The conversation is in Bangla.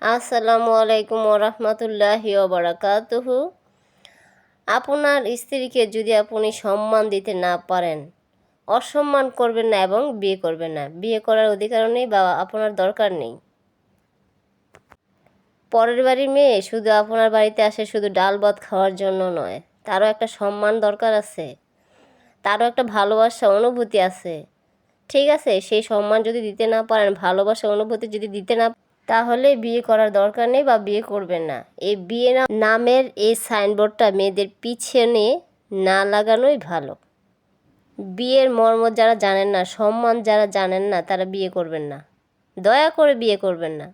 আসসালামু আলাইকুম ওরহমতুল্লাহি ওবারাকাতুহু। আপনার স্ত্রীকে যদি আপনি সম্মান দিতে না পারেন, অসম্মান করবেন না এবং বিয়ে করবেন না। বিয়ে করার অধিকারও নেই বা আপনার দরকার নেই। পরের বাড়ির মেয়ে শুধু আপনার বাড়িতে আসে শুধু ডাল ভাত খাওয়ার জন্য নয়, তারও একটা সম্মান দরকার আছে, তারও একটা ভালোবাসা অনুভূতি আছে। ঠিক আছে, সেই সম্মান যদি দিতে না পারেন, ভালোবাসা অনুভূতি যদি দিতে না, তাহলে বিয়ে করার দরকার নেই বা বিয়ে করবেন না। এই বিয়ে নামের এই সাইনবোর্ডটা মেয়েদের পিছনে না লাগানোই ভালো। বিয়ের মর্ম যারা জানেন না, সম্মান যারা জানেন না, তারা বিয়ে করবেন না, দয়া করে বিয়ে করবেন না।